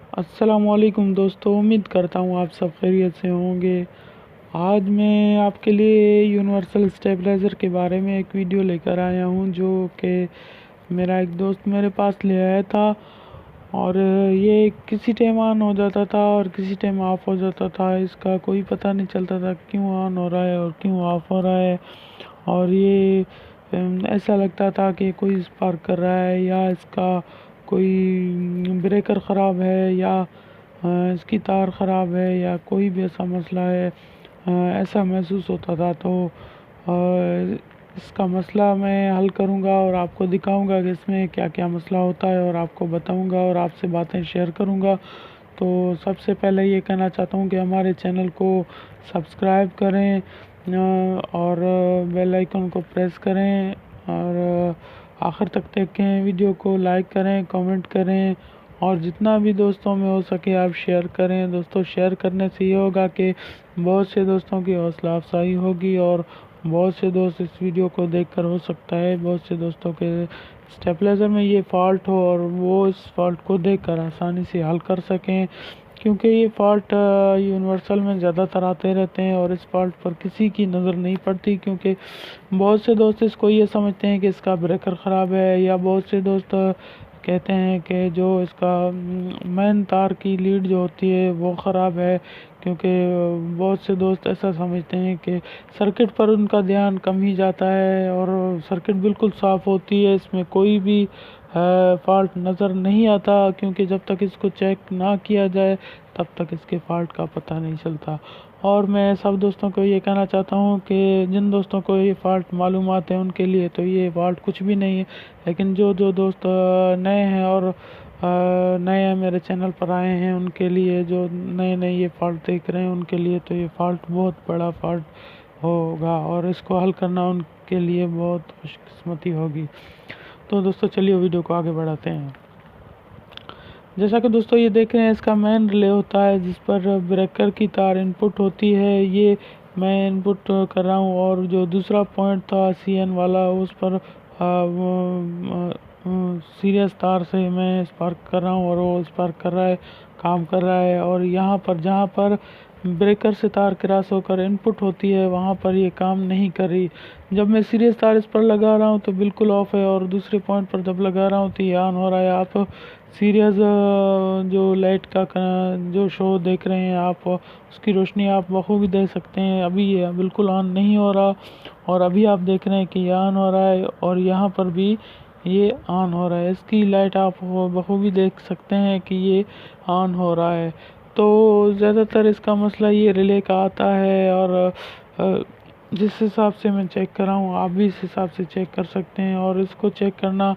अस्सलामुअलैकुम दोस्तों, उम्मीद करता हूँ आप सब खैरियत से होंगे। आज मैं आपके लिए यूनिवर्सल स्टेबलाइज़र के बारे में एक वीडियो लेकर आया हूँ जो कि मेरा एक दोस्त मेरे पास ले आया था। और ये किसी टाइम ऑन हो जाता था और किसी टाइम ऑफ हो जाता था। इसका कोई पता नहीं चलता था क्यों ऑन हो रहा है और क्यों ऑफ हो रहा है। और ये ऐसा लगता था कि कोई स्पार्क कर रहा है या इसका कोई ब्रेकर ख़राब है या इसकी तार ख़राब है या कोई भी ऐसा मसला है। ऐसा महसूस होता था। तो इसका मसला मैं हल करूँगा और आपको दिखाऊँगा कि इसमें क्या क्या मसला होता है और आपको बताऊँगा और आपसे बातें शेयर करूँगा। तो सबसे पहले ये कहना चाहता हूँ कि हमारे चैनल को सब्सक्राइब करें और बेल आइकन को प्रेस करें और आखिर तक देखें वीडियो को, लाइक करें, कमेंट करें और जितना भी दोस्तों में हो सके आप शेयर करें। दोस्तों, शेयर करने से ये होगा कि बहुत से दोस्तों की हौसला अफजाई होगी और बहुत से दोस्त इस वीडियो को देखकर हो सकता है बहुत से दोस्तों के स्टेबलाइज़र में ये फ़ॉल्ट हो और वो इस फॉल्ट को देखकर आसानी से हल कर सकें। क्योंकि ये फ़ॉल्ट यूनिवर्सल में ज़्यादातर आते रहते हैं और इस फॉल्ट पर किसी की नज़र नहीं पड़ती, क्योंकि बहुत से दोस्त इसको ये समझते हैं कि इसका ब्रेकर ख़राब है या बहुत से दोस्त कहते हैं कि जो इसका मेन तार की लीड जो होती है वो ख़राब है। क्योंकि बहुत से दोस्त ऐसा समझते हैं कि सर्किट पर उनका ध्यान कम ही जाता है और सर्किट बिल्कुल साफ़ होती है, इसमें कोई भी फॉल्ट नज़र नहीं आता। क्योंकि जब तक इसको चेक ना किया जाए तब तक इसके फॉल्ट का पता नहीं चलता। और मैं सब दोस्तों को ये कहना चाहता हूँ कि जिन दोस्तों को ये फ़ॉल्ट मालूमात है उनके लिए तो ये फ़ॉल्ट कुछ भी नहीं है, लेकिन जो जो दोस्त नए हैं और नए मेरे चैनल पर आए हैं उनके लिए, जो नए नए ये फ़ॉल्ट देख रहे हैं उनके लिए तो ये फ़ॉल्ट बहुत बड़ा फ़ॉल्ट होगा और इसको हल करना उनके लिए बहुत खुशकिस्मती होगी। तो दोस्तों, चलिए वीडियो को आगे बढ़ाते हैं। जैसा कि दोस्तों ये देख रहे हैं, इसका मेन रिले होता है जिस पर ब्रेकर की तार इनपुट होती है। ये मैं इनपुट कर रहा हूँ और जो दूसरा पॉइंट था CN वाला उस पर सीरियस तार से मैं स्पार्क कर रहा हूँ और वो स्पार्क कर रहा है, काम कर रहा है। और यहाँ पर जहाँ पर ब्रेकर से तार क्रॉस होकर इनपुट होती है वहाँ पर ये काम नहीं कर रही। जब मैं सीरियस तार इस पर लगा रहा हूँ तो बिल्कुल ऑफ है और दूसरे पॉइंट पर जब लगा रहा हूँ तो ये ऑन हो रहा है। आप सीरियस जो लाइट का जो शो देख रहे हैं आप, उसकी रोशनी आप बखूबी देख सकते हैं। अभी ये बिल्कुल ऑन नहीं हो रहा और अभी आप देख रहे हैं कि ये ऑन हो रहा है और यहाँ पर भी ये ऑन हो रहा है। इसकी लाइट आप बखूबी देख सकते हैं कि ये ऑन हो रहा है। तो ज़्यादातर इसका मसला ये रिले का आता है और जिस हिसाब से मैं चेक कर रहा हूँ आप भी इस हिसाब से चेक कर सकते हैं। और इसको चेक करना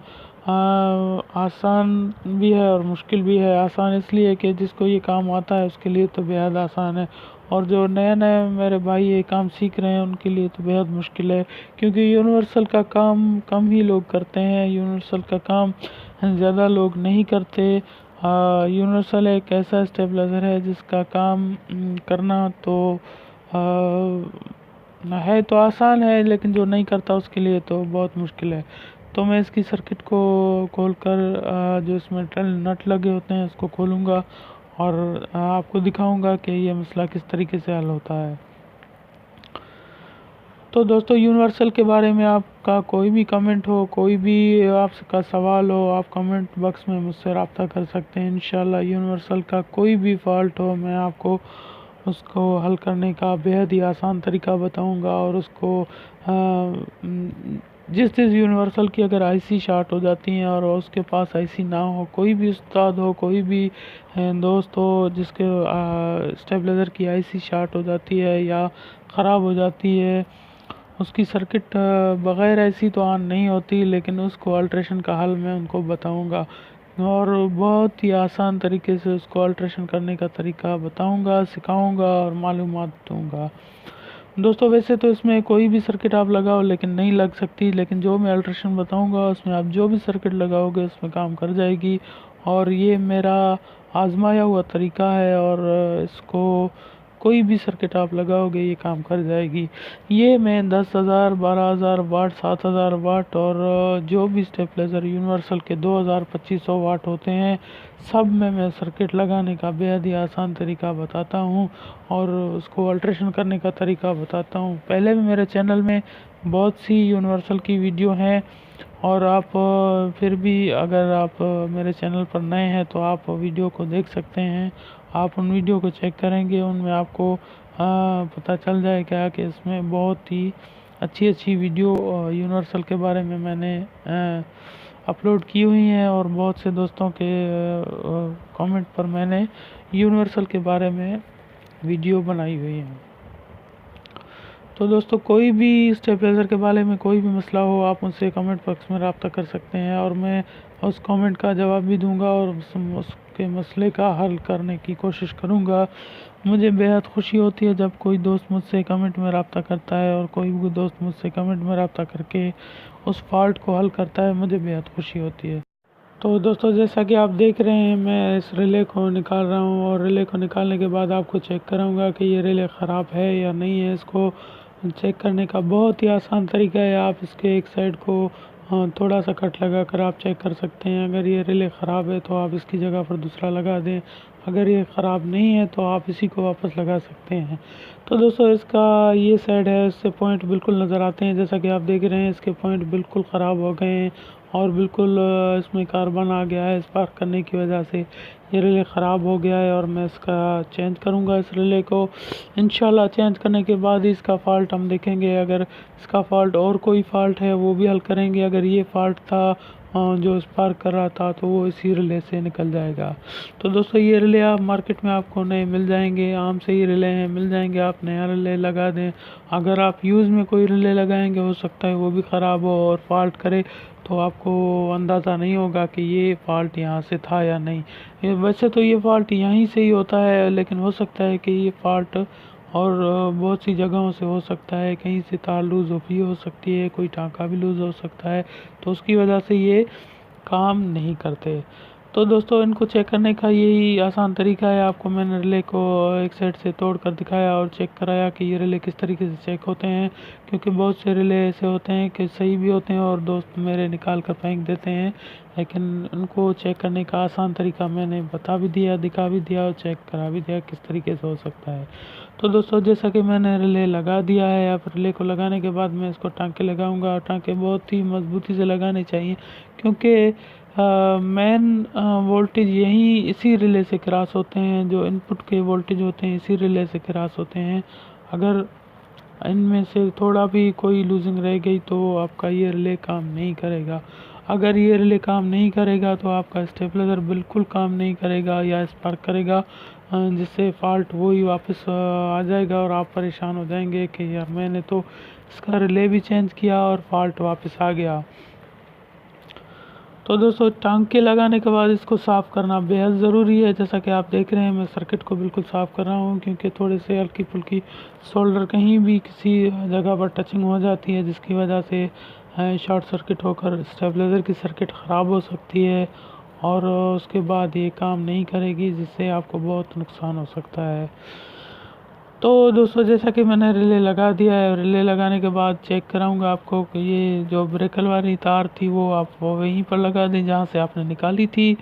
आसान भी है और मुश्किल भी है। आसान इसलिए कि जिसको ये काम आता है उसके लिए तो बेहद आसान है, और जो नए नए मेरे भाई ये काम सीख रहे हैं उनके लिए तो बेहद मुश्किल है। क्योंकि यूनिवर्सल का काम कम ही लोग करते हैं, यूनिवर्सल का काम ज़्यादा लोग नहीं करते। यूनिवर्सल एक ऐसा स्टेबलाइज़र है जिसका काम करना तो है तो आसान है, लेकिन जो नहीं करता उसके लिए तो बहुत मुश्किल है। तो मैं इसकी सर्किट को खोलकर जो इसमें नट लगे होते हैं उसको खोलूँगा और आपको दिखाऊंगा कि ये मसला किस तरीके से हल होता है। तो दोस्तों, यूनिवर्सल के बारे में आपका कोई भी कमेंट हो, कोई भी आपका सवाल हो, आप कमेंट बॉक्स में मुझसे रब्ता कर सकते हैं। इंशाल्लाह यूनिवर्सल का कोई भी फॉल्ट हो मैं आपको उसको हल करने का बेहद ही आसान तरीका बताऊंगा। और उसको जिस यूनिवर्सल की अगर आईसी शार्ट हो जाती हैं और उसके पास आईसी ना हो, कोई भी उस्ताद हो, कोई भी दोस्त हो जिसके स्टेबलाइज़र की आईसी शार्ट हो जाती है या ख़राब हो जाती है, उसकी सर्किट बग़ैर ऐसी तो ऑन नहीं होती, लेकिन उसको अल्ट्रेशन का हल मैं उनको बताऊंगा और बहुत ही आसान तरीके से उसको अल्ट्रेशन करने का तरीका बताऊंगा, सिखाऊंगा और मालूमात दूंगा। दोस्तों, वैसे तो इसमें कोई भी सर्किट आप लगाओ लेकिन नहीं लग सकती, लेकिन जो मैं अल्ट्रेशन बताऊंगा उसमें आप जो भी सर्किट लगाओगे उसमें काम कर जाएगी। और ये मेरा आजमाया हुआ तरीका है और इसको कोई भी सर्किट आप लगाओगे ये काम कर जाएगी। ये मैं 10,000, 12,000 वाट, 7,000 वाट और जो भी स्टेबलाइज़र यूनिवर्सल के 2,000-2,500 वाट होते हैं, सब में मैं सर्किट लगाने का बेहद ही आसान तरीका बताता हूँ और उसको अल्ट्रेशन करने का तरीका बताता हूँ। पहले भी मेरे चैनल में बहुत सी यूनिवर्सल की वीडियो हैं और आप फिर भी अगर आप मेरे चैनल पर नए हैं तो आप वीडियो को देख सकते हैं। आप उन वीडियो को चेक करेंगे, उनमें आपको पता चल जाएगा कि इसमें बहुत ही अच्छी अच्छी वीडियो यूनिवर्सल के बारे में मैंने अपलोड की हुई हैं और बहुत से दोस्तों के कमेंट पर मैंने यूनिवर्सल के बारे में वीडियो बनाई हुई है। तो दोस्तों कोई भी स्टेबलाइज़र के बारे में कोई भी मसला हो आप मुझसे कमेंट बॉक्स में रब्ता कर सकते हैं और मैं उस कमेंट का जवाब भी दूंगा और उसके मसले का हल करने की कोशिश करूंगा। मुझे बेहद खुशी होती है जब कोई दोस्त मुझसे कमेंट में रब्ता करता है और कोई भी दोस्त मुझसे कमेंट में रब्ता करके उस फॉल्ट को हल करता है, मुझे बेहद खुशी होती है। तो दोस्तों जैसा कि आप देख रहे हैं मैं इस रिले को निकाल रहा हूं और रिले को निकालने के बाद आपको चेक कराऊंगा कि ये रिले ख़राब है या नहीं है। इसको चेक करने का बहुत ही आसान तरीका है। आप इसके एक साइड को थोड़ा सा कट लगा कर आप चेक कर सकते हैं। अगर ये रिले ख़राब है तो आप इसकी जगह पर दूसरा लगा दें, अगर ये ख़राब नहीं है तो आप इसी को वापस लगा सकते हैं। तो दोस्तों इसका ये साइड है, इससे पॉइंट बिल्कुल नज़र आते हैं। जैसा कि आप देख रहे हैं इसके पॉइंट बिल्कुल ख़राब हो गए हैं और बिल्कुल इसमें कार्बन आ गया है। स्पार्क करने की वजह से ये रिले ख़राब हो गया है और मैं इसका चेंज करूँगा इस रिले को। इंशाल्लाह चेंज करने के बाद ही इसका फ़ॉल्ट हम देखेंगे। अगर इसका फ़ॉल्ट और कोई फ़ॉल्ट है वो भी हल करेंगे। अगर ये फ़ॉल्ट था जो स्पार्क कर रहा था तो वो इसी रिले से निकल जाएगा। तो दोस्तों ये रिले आप मार्केट में आपको नए मिल जाएंगे, आम से ही रिले हैं, मिल जाएंगे। आप नया रिले लगा दें। अगर आप यूज़ में कोई रिले लगाएंगे हो सकता है वो भी ख़राब हो और फॉल्ट करे तो आपको अंदाज़ा नहीं होगा कि ये फ़ॉल्ट यहाँ से था या नहीं। वैसे तो ये फ़ॉल्ट यहीं से ही होता है, लेकिन हो सकता है कि ये फ़ॉल्ट और बहुत सी जगहों से हो सकता है। कहीं से तार लूज़ भी हो सकती है, कोई टाँका भी लूज़ हो सकता है, तो उसकी वजह से ये काम नहीं करते। तो दोस्तों इनको चेक करने का यही आसान तरीका है। आपको मैंने रिले को एक साइड से तोड़ कर दिखाया और चेक कराया कि ये रिले किस तरीके से चेक होते हैं, क्योंकि बहुत से रिले ऐसे होते हैं कि सही भी होते हैं और दोस्त मेरे निकाल कर फेंक देते हैं। लेकिन उनको चेक करने का आसान तरीका मैंने बता भी दिया, दिखा भी दिया और चेक करा भी दिया किस तरीके से हो सकता है। तो दोस्तों जैसा कि मैंने रिले लगा दिया है, अब रिले को लगाने के बाद मैं इसको टाँके लगाऊंगा। टाँके बहुत ही मजबूती से लगाने चाहिए क्योंकि मेन वोल्टेज यही इसी रिले से क्रॉस होते हैं। जो इनपुट के वोल्टेज होते हैं इसी रिले से क्रॉस होते हैं। अगर इनमें से थोड़ा भी कोई लूजिंग रह गई तो आपका ये रिले काम नहीं करेगा। अगर ये रिले काम नहीं करेगा तो आपका स्टेबलाइज़र बिल्कुल काम नहीं करेगा या स्पार्क करेगा, जिससे फ़ॉल्ट वही वापस आ जाएगा और आप परेशान हो जाएंगे कि यार मैंने तो इसका रिले भी चेंज किया और फॉल्ट वापस आ गया। तो दोस्तों टांके लगाने के बाद इसको साफ़ करना बेहद ज़रूरी है। जैसा कि आप देख रहे हैं मैं सर्किट को बिल्कुल साफ़ कर रहा हूँ क्योंकि थोड़े से हल्की फुल्की सोल्डर कहीं भी किसी जगह पर टचिंग हो जाती है जिसकी वजह से शॉर्ट सर्किट होकर स्टेबलाइज़र की सर्किट ख़राब हो सकती है और उसके बाद ये काम नहीं करेगी, जिससे आपको बहुत नुकसान हो सकता है। तो दोस्तों जैसा कि मैंने रिले लगा दिया है, रिले लगाने के बाद चेक कराऊंगा आपको कि ये जो ब्रेकर वाली तार थी वो आप वहीं पर लगा दें जहां से आपने निकाली थी।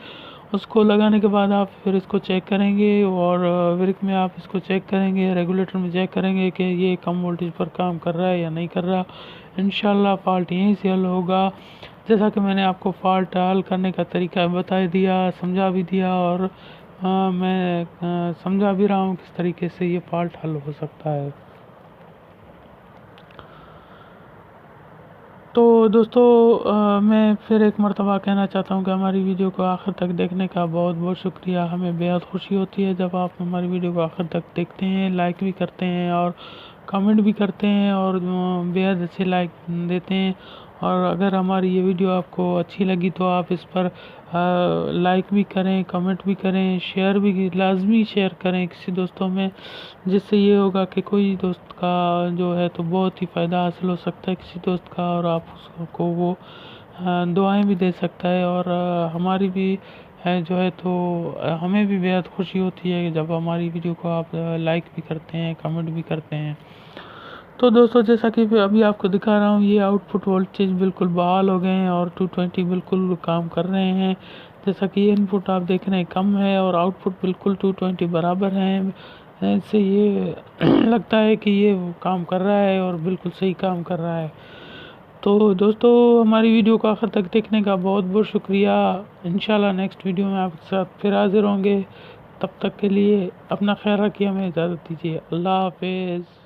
उसको लगाने के बाद आप फिर इसको चेक करेंगे और ब्रेक में आप इसको चेक करेंगे, रेगुलेटर में चेक करेंगे कि ये कम वोल्टेज पर काम कर रहा है या नहीं कर रहा। इंशाल्लाह फ़ॉल्ट यहीं से हल होगा। जैसा कि मैंने आपको फ़ॉल्ट हल करने का तरीका बता दिया, समझा भी दिया और मैं समझा भी रहा हूँ किस तरीके से ये फॉल्ट हल हो सकता है। तो दोस्तों मैं फिर एक मर्तबा कहना चाहता हूँ कि हमारी वीडियो को आखिर तक देखने का बहुत बहुत शुक्रिया। हमें बेहद खुशी होती है जब आप हमारी वीडियो को आखिर तक देखते हैं, लाइक भी करते हैं और कमेंट भी करते हैं और बेहद अच्छे लाइक देते हैं। और अगर हमारी ये वीडियो आपको अच्छी लगी तो आप इस पर लाइक भी करें, कमेंट भी करें, शेयर भी लाजमी शेयर करें किसी दोस्तों में, जिससे ये होगा कि कोई दोस्त का जो है तो बहुत ही फ़ायदा हासिल हो सकता है किसी दोस्त का और आप उसको वो दुआएं भी दे सकता है और हमारी भी है जो है, तो हमें भी बेहद खुशी होती है कि जब हमारी वीडियो को आप लाइक भी करते हैं, कमेंट भी करते हैं। तो दोस्तों, जैसा कि अभी आपको दिखा रहा हूँ, ये आउटपुट वोल्टेज बिल्कुल बहाल हो गए हैं और 220 बिल्कुल काम कर रहे हैं। जैसा कि ये इनपुट आप देख रहे हैं कम है और आउटपुट बिल्कुल 220 बराबर हैं। इससे ये लगता है कि ये काम कर रहा है और बिल्कुल सही काम कर रहा है। तो दोस्तों, हमारी वीडियो को आखिर तक देखने का बहुत बहुत शुक्रिया। इंशाल्लाह नेक्स्ट वीडियो में आपके साथ फिर हाजिर होंगे। तब तक के लिए अपना ख्याल रखिए, हमें इजाज़त दीजिए। अल्लाह हाफिज़।